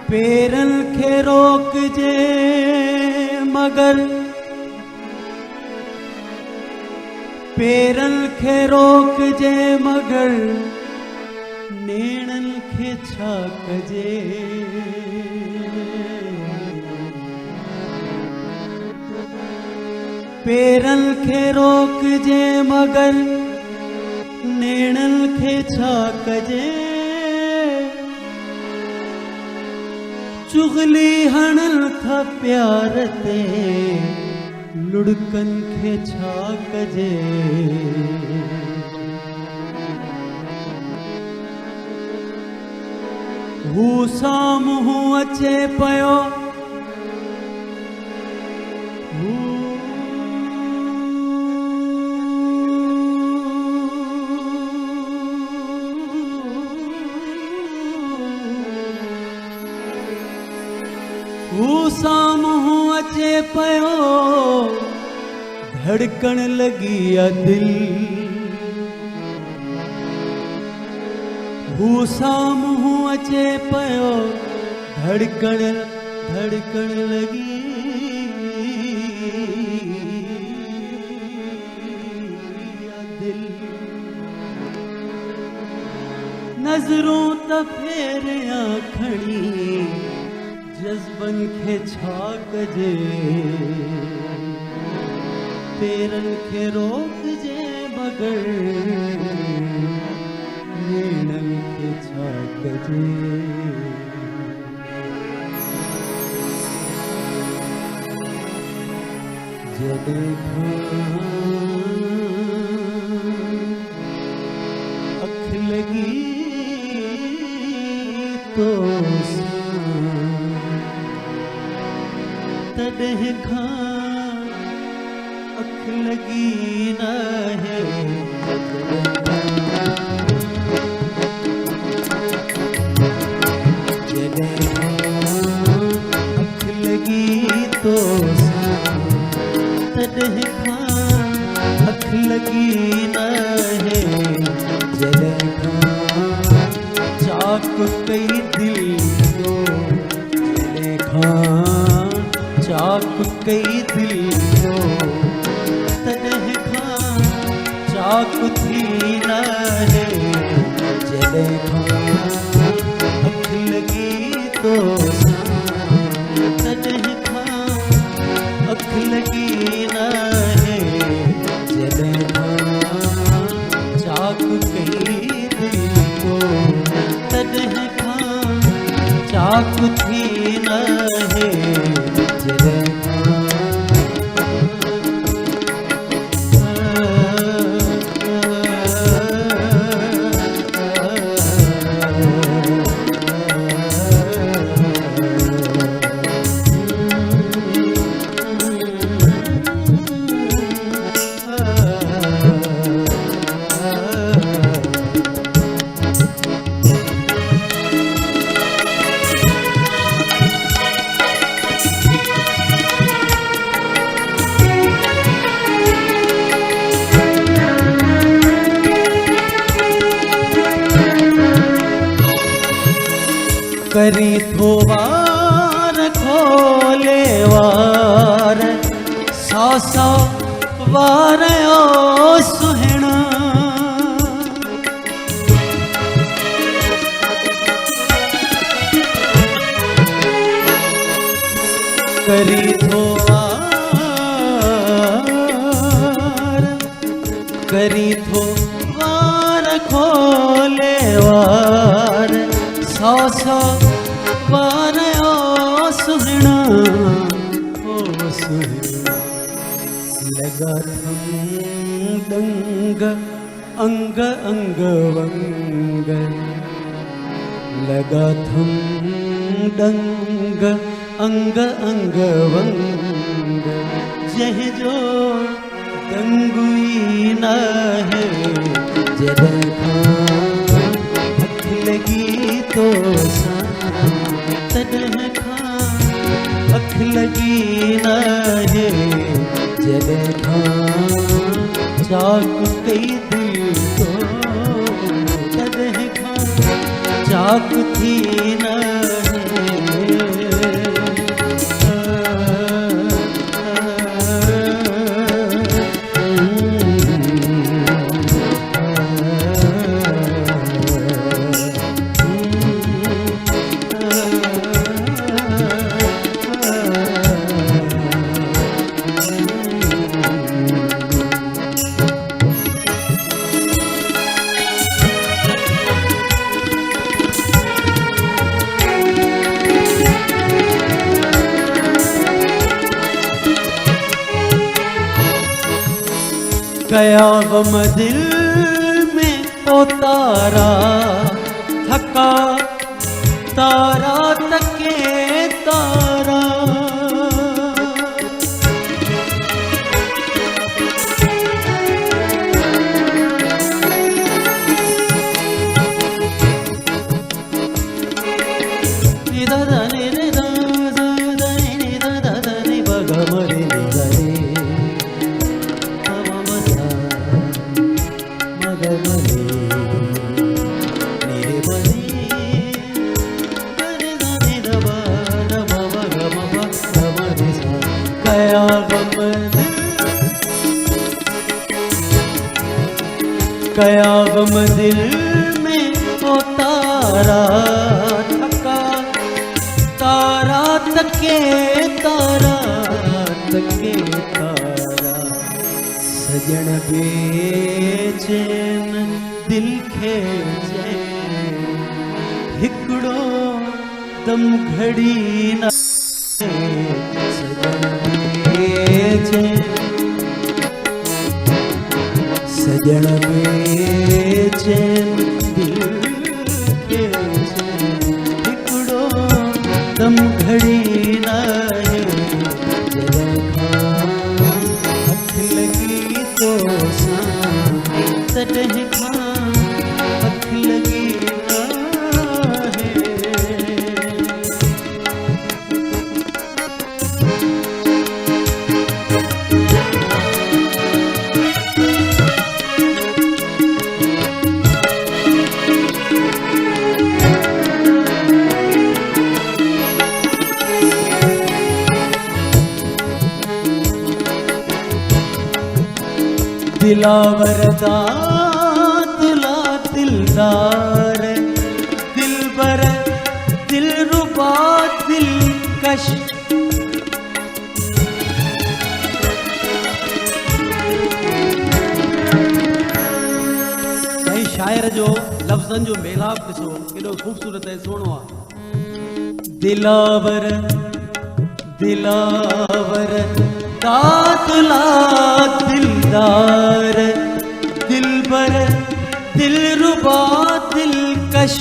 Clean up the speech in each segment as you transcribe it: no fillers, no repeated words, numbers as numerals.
पेरन खे रोक जे मगर पेरन खे रोक जे मगर नेणन खे छा कजे। पेरन खे रोक जे मगर नेणन खे छा कजे। चुगली हणल था प्यार ते लुड़कन खे छा कजे। हू साम्हूं अचे पयो साम्हूं अचे पयो धड़कण लगी आ दिल। हू साम्हूं अचे पयो धड़कण लगी आ दिल। नज़रूं त फेरियां खणी जज़्बन खे छा कजे। पेरन खे रोक जे मगर नेणन खे छा कजे। जॾहिं खां अख लगी तो तॾहिं खां अख लगी न है। जॾहिं खां अख लगी तो तॾहिं खां अख लगी न है। जॾहिं खां चाक कई दिल तो जॾहिं खां चाक कई दिल को तॾहिं खां चाक थी न है। जॾहिं खां अख लगी तो तॾहिं खां अख लगी न है। जॾहिं खां चाक कई दिल को तॾहिं खां चाक थी न है। करी थो वार खोले वार सौ सौ वार ओ सुहिणा करी थो वार खोले वार सौ सौ वार ओ सुहिणा लगा थम दंग अंग अंग वंग लगा थम दंग अंग अंग वंग जह जो दंगुई न है जदन खां अख लगी तो तदन खां अख लगी न है जदन खां चाक कई दिल तो तदन खां चाक थी न गया गम दिल में तो तारा थका तारा तके तारा गया गम दिल में वो तारा थका तारा तके तारा तके तारा सजन बेचैन दिल खे चैन हिकड़ो दम घड़ी न सजन बेचैन सजन बेचैन दिल के हिकड़ो दम घड़ी न है जदन खां अख लगी तो तॾहिं खां अख लगी दिलावर दा तुला दिलदार दिलबर दिलरुबा दिलकश भाई शायर जो लफ्ज़न जो मेलाप ॾिसो केॾो ख़ूबसूरत ऐं सुहिणो आहे दिलावर दिलावर दातुला दिलदार दिलबर दिलरुबा दिलकश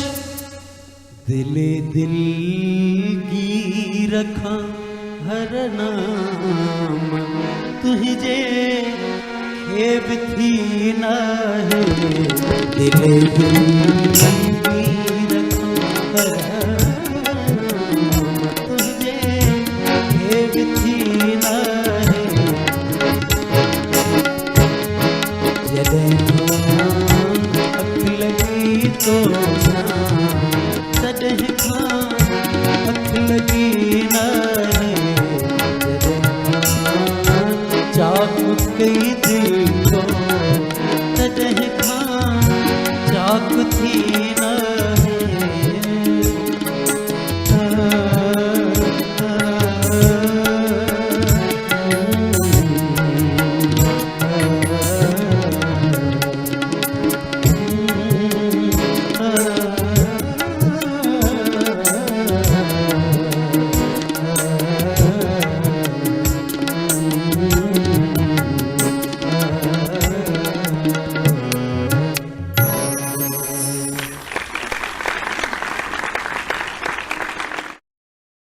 दिले दिल की रखा हर नाम तुझे खेब थी न है दिले दिल की रखा हर नाम तुझे खेब थी न है जदन